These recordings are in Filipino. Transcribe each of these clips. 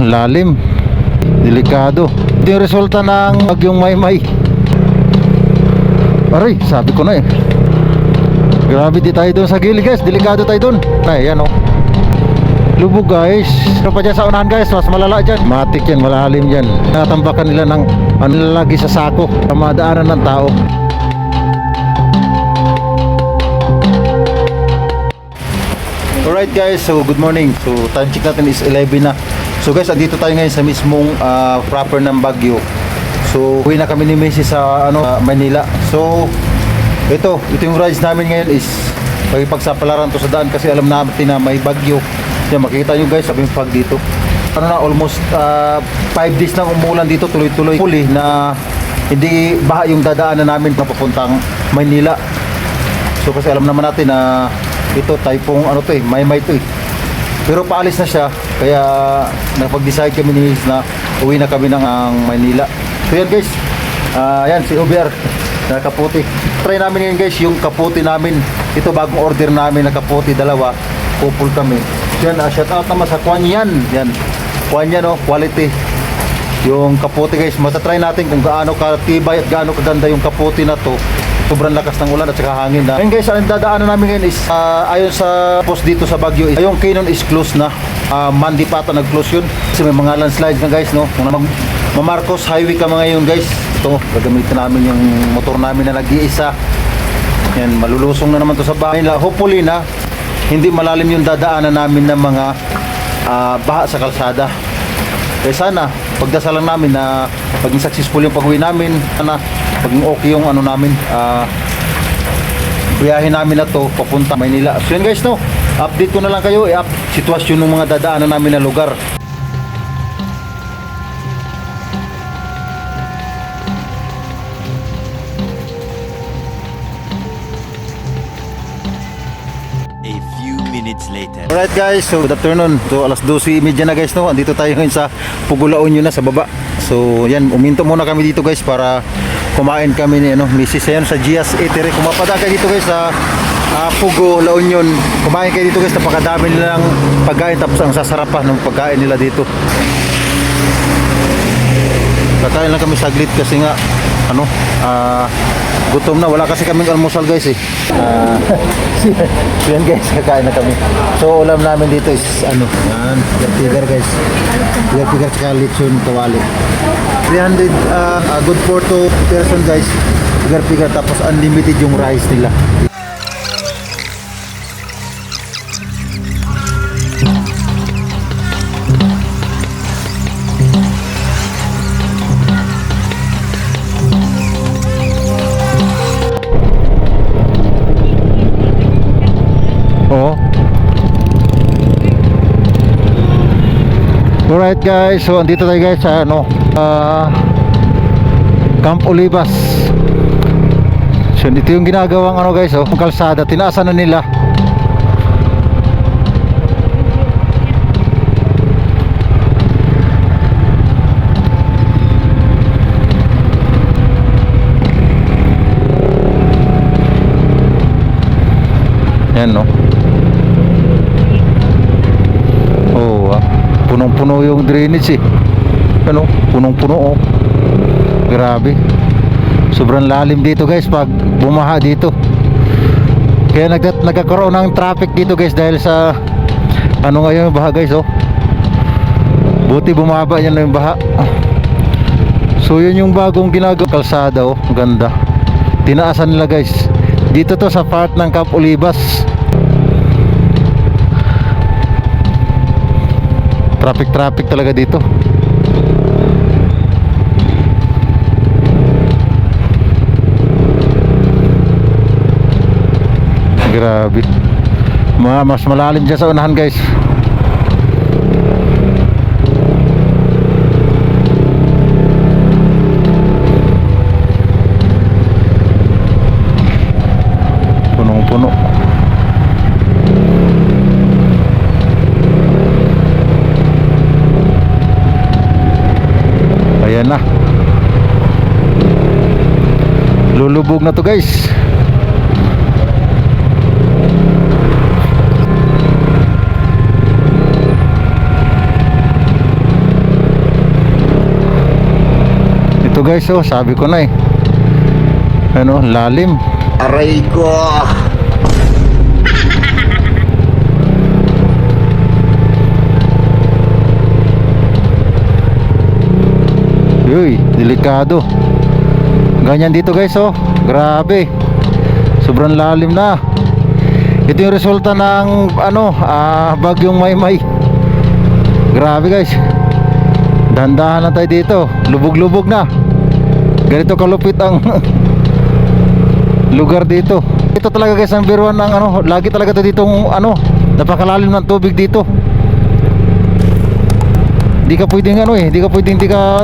lalim, delikado. Ito yung resulta ng bagyong Maymay. Aray, sabi ko na eh, grabe, di tayo dun sa gilid guys, delikado tayo dun. Ay, yan oh, lubog guys. Ano pa dyan sa unahan guys, mas malala dyan, matik yan, malalim yan. Natambakan nila ng nilalagi sa sako sa madaanan ng tao. Alright guys, so good morning. So time check natin is 11 na. So guys, andito tayo ngayon sa mismong proper ng Baguio. So uwi na kami ni Macy sa Manila. So ito yung rides namin ngayon is pagsapalaran to sa daan kasi alam natin na may bagyo. Yan, makikita nyo guys, sabi yung fog dito. Ano na, almost 5 days lang umulan dito, tuloy-tuloy. Huli na hindi baha yung dadaanan namin na papuntang Manila. So kasi alam naman natin na ito typong Maymay to eh. Pero paalis na siya, kaya napag-decide kami ni Miss na uwi na kami ng Manila. So yan guys, yan si OBR na kaputi. Try namin ngayon guys yung kaputi namin. Ito bagong order namin na kaputi, dalawa. Couple kami. Yan, shout out naman sa Kuanyan. Yan, Kuanyan quality. Yung kaputi guys, matatry natin kung gaano katibay at gaano kaganda yung kaputi na to. Sobrang lakas ng ulan at saka hangin na. Ngayon guys, ang dadaanan namin ngayon is ayon sa post dito sa Baguio, yung Canon is closed na. Monday pa ata nag-close yun kasi may mga landslides na guys, no. Kung Mamarcos Highway ka mga ngayon guys, ito gagamitin namin yung motor namin na nag-iisa. Yan, malulusong na naman to sa bahay. Hopefully na hindi malalim yung dadaanan namin ng mga baha sa kalsada. Kaya sana pagdasalan namin na maging successful yung pag-uwi namin, sana maging okay yung namin, biyahe namin na to papunta Maynila. So yun guys, no, update ko na lang kayo sitwasyon ng mga dadaanan namin na lugar. Later. Alright guys, so good afternoon. So alas 12:30 na guys, no. Andito tayo ngayon sa Pugulaon yun na sa baba. So yan, uminto muna kami dito guys para kumain kami ni Mrs. Ayan sa Gias Eatery. Kumapada kayo dito guys sa Pugo, La Union. Kumain kayo dito guys, napakadami nilang pagkain, tapos ang sasarapan ng pagkain nila dito. Kakain lang kami saglit kasi nga gutom na, wala kasi kaming almusal guys eh. So yan guys, kakain na kami. So ulam namin dito is tigar guys, tigar tsaka lechon kawali. 300 good for 2 person guys, tigar tapos unlimited yung rice nila. Alright guys, so andito tayo guys sa Camp Olivas. So dito yung ginagawang guys, kalsada, tinaasan na nila. Yan no. Punong-puno yung drainage eh. Punong-puno Grabe. Sobrang lalim dito guys pag bumaha dito. Kaya nagkakaroon ng traffic dito guys dahil sa ngayon yung baha guys Buti bumaba yan na yung baha. So yun yung bagong ginagawa kalsada ganda. Tinaasan nila guys. Dito to sa part ng Camp Olivas. Traffic talaga dito. Grabe. Mas malalim dyan sa unahan guys. Punong-puno. Ayan na, lulubog na to guys. Ito guys, oh, sabi ko na eh. Ano, lalim. Aray ko. Uy, delikado. Ganyan dito guys, oh. Grabe. Sobrang lalim na. Ito yung resulta ng ano, bagyong Maymay. Grabe guys. Dahan-dahan lang tayo dito. Lubog-lubog na. Ganito kalupit ang lugar dito. Ito talaga guys ang biruan ng ano, lagi talaga to ditong ano, napakalalim ng tubig dito. Di ka pwedeng ano eh, di ka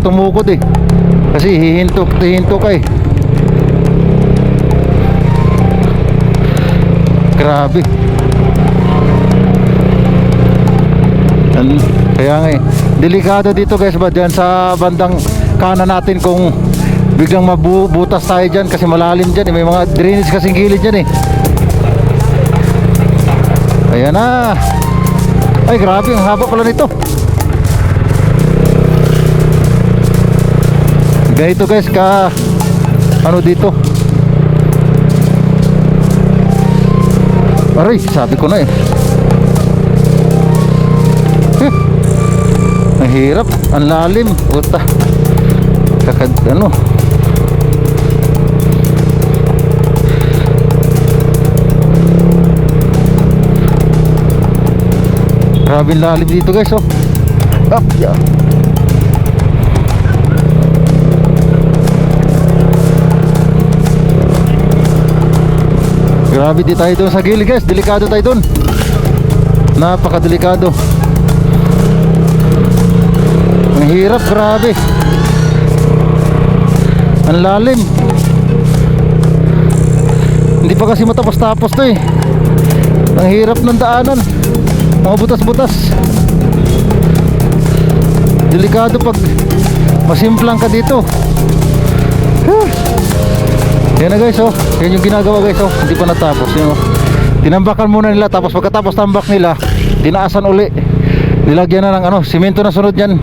tumukod eh. Kasi hihinto ka eh. Grabe. Kaya nga eh, delikado dito guys ba dyan sa bandang kanan natin kung biglang mabutas tayo dyan kasi malalim dyan eh. May mga drainage kasing gilid dyan eh. Ayan na. Ay grabe, ang haba pala nito. Ganito guys ka ano dito. Aray, sabi ko na eh. Ang hirap, ang lalim. Puta. Ano. Grabe lalim dito guys, oh. Up, yeah. Grabe di tayo doon sa gilid guys. Delikado tayo doon. Napakadelikado. Ang hirap, grabe. Ang lalim. Hindi pa kasi matapos-tapos to eh. Ang hirap ng daanan. Mga butas-butas. Delikado pag masimplang ka dito. Yan na guys, oh. Yan yung ginagawa guys, oh. Hindi pa natapos yun, oh. Tinambakan muna nila, tapos pagkatapos tambak nila, dinaasan uli. Nilagyan na ng ano, simento na sunod yan.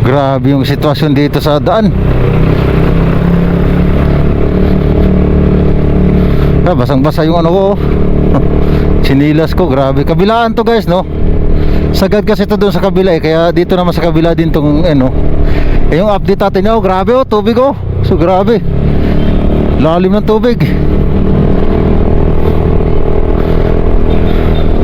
Grabe yung sitwasyon dito sa daan. Basang-basa yung ano ko, oh. Sinilas ko, grabe. Kabilaan to guys, no? Sagad kasi ito doon sa kabila eh. Kaya dito naman sa kabila din tong ano. Eh yung update natin, oh, grabe oh, tubig oh. So grabe. Lalim ng tubig.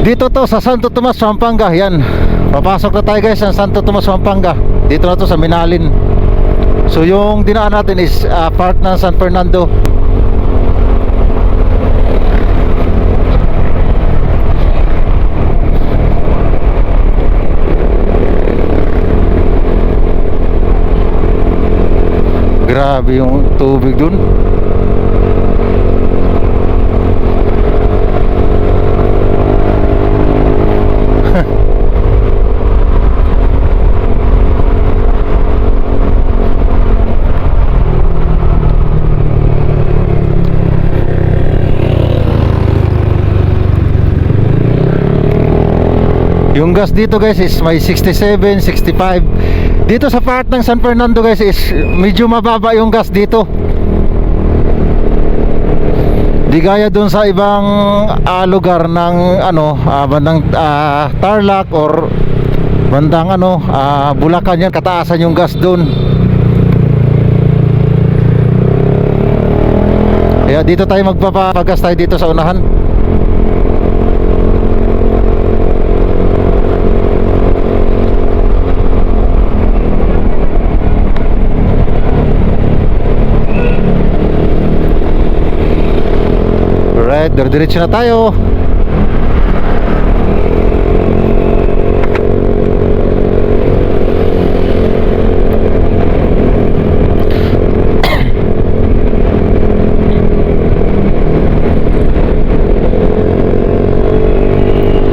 Dito to sa Santo Tomas, Pampanga. Yan. Papasok na tayo guys sa Santo Tomas, Pampanga. Dito na to sa Minalin. So yung dinaan natin is part ng San Fernando. Grabe yung tubig dun. Yung gas dito guys is may 67, 65. Dito sa part ng San Fernando guys is medyo mababa yung gas dito. Di gaya dun sa ibang lugar ng ano, bandang Tarlac or bandang ano, Bulacan, yan kataasan yung gas dun. Kaya dito tayo magpapagas tayo dito sa unahan. Alright, diretso na tayo.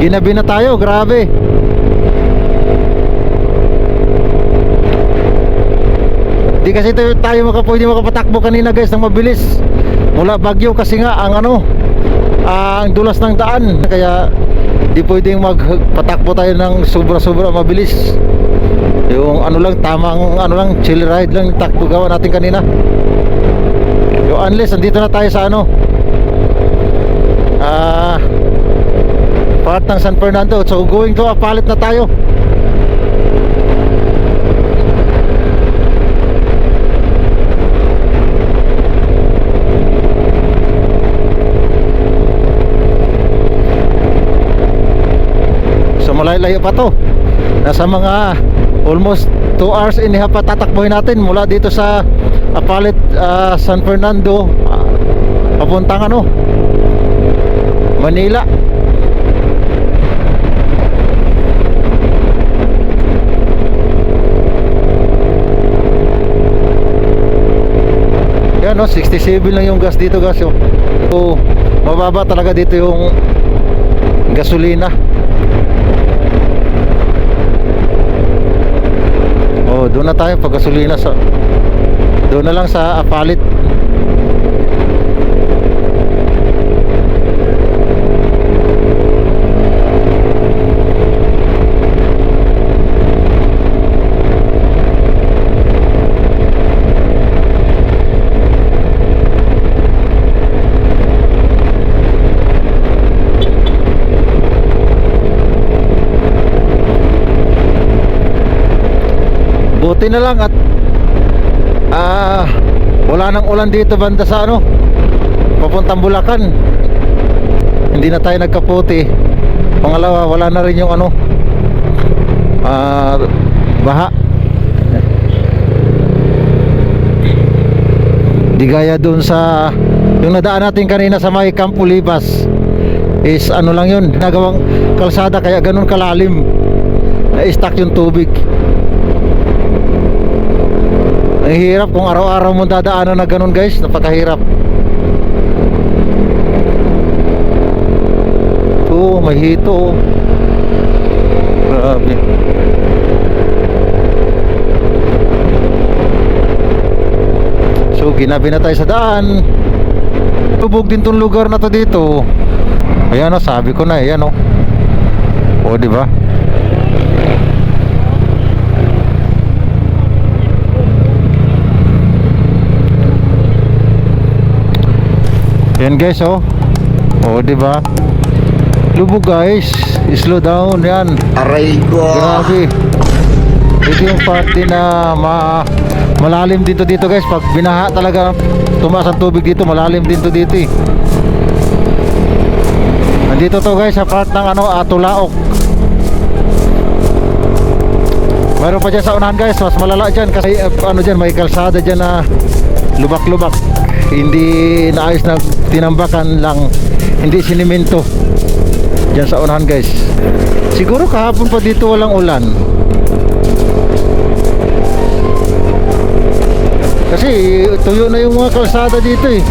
Ginabi na tayo, grabe. Di kasi tayo pwede makapatakbo kanina guys ng mabilis mula Baguio kasi nga ang ano, ang dulas ng daan. Kaya Di pwedeng magpatakbo tayo ng sobra-sobra mabilis. Yung ano lang, tamang ano lang, chill ride lang takbo gawa natin kanina. Yung unless andito na tayo sa ano, part ng San Fernando. So going to Apalit na tayo. So malayo pa to. Nasa mga almost 2 hours and a half pa tatakbohin natin mula dito sa Apalit, San Fernando, papuntang ano, Manila. Yan no, 67 lang yung gas dito guys. So mababa talaga dito yung gasolina. Oh, doon na tayo pag gasolina sa doon na lang sa Apalit. Buti na lang at wala nang ulan dito banda sa ano, papuntang Bulacan. Hindi na tayo nagkaputi. Pangalawa, wala na rin yung ano, baha. Di gaya dun sa yung nadaan natin kanina sa may Campo Libas, is ano lang yun, nagawang kalsada kaya ganun kalalim na stuck yung tubig. Ang hirap kung araw-araw mo dadaanan na ganun guys, napakahirap. Oo, may hito. Grabe. So ginabi na tayo sa daan. Lubog din tong lugar na to dito. Ayan o, sabi ko na, ayan o. O diba? Yan guys, oh. Oh, di ba? Lubog guys. Slow down yan. Aray ko. Grabe. Ito yung part din na malalim dito guys. Pag binaha talaga, tumaas ang tubig dito, malalim dito eh. Nandito to guys sa part ng ano, Tulaok. Mayroon pa dyan sa unahan guys, mas malala dyan kasi ano dyan, may kalsada dyan na lubak-lubak. Hindi naayos na tinambakan lang, hindi sinimento dyan sa unahan guys. Siguro kahapon pa dito walang ulan kasi tuyo na yung mga kalsada dito eh.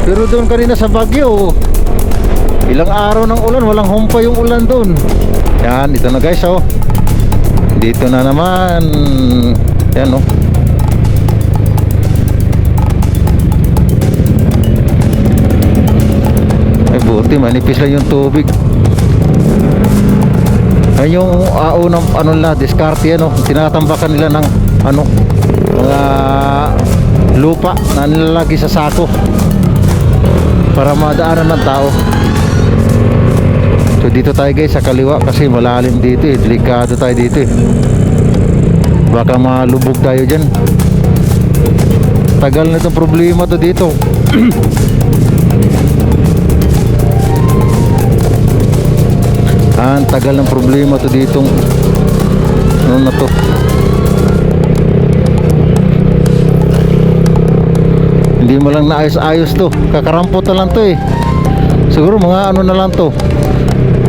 Pero doon kanina sa Baguio, ilang araw ng ulan, walang humpa yung ulan doon. Yan, ito na guys, oh. Dito na naman. Yan, oh. Ay buti, manipis lang yung tubig. Ay yung unang ano na, diskarte ano, tinatambakan nila ng ano, mga lupa na nilalagay sa sako para madaanan ng tao. So dito tayo guys sa kaliwa kasi malalim dito eh, delikado tayo dito eh. Baka malubog tayo dyan. Tagal na itong problema to dito. Ang tagal ng problema to ditong ano na to. Hindi mo lang naayos-ayos to. Kakarampot na lang to eh. Siguro mga ano na lang to,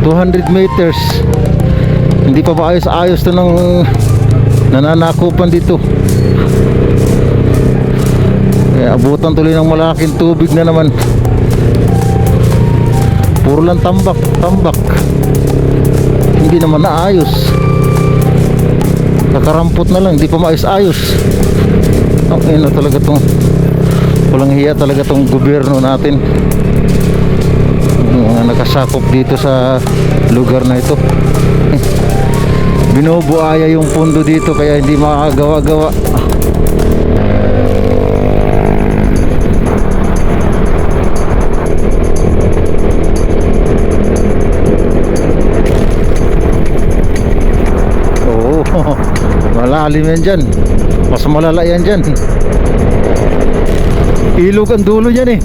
200 meters. Hindi pa maayos-ayos to ng nananakupan dito. Kaya abutan tuloy ng malaking tubig na naman. Puro lang tambak. Hindi naman naayos. Kakarampot na lang, hindi pa maayos-ayos. Okay na talaga tong, walang hiya talaga tong gobyerno natin. Mga sakop dito sa lugar na ito. Binubuaya yung pundo dito kaya hindi makagawa-gawa. Oo, malalim yan dyan. Mas malala yan dyan. Ilog ang dulo niyan eh.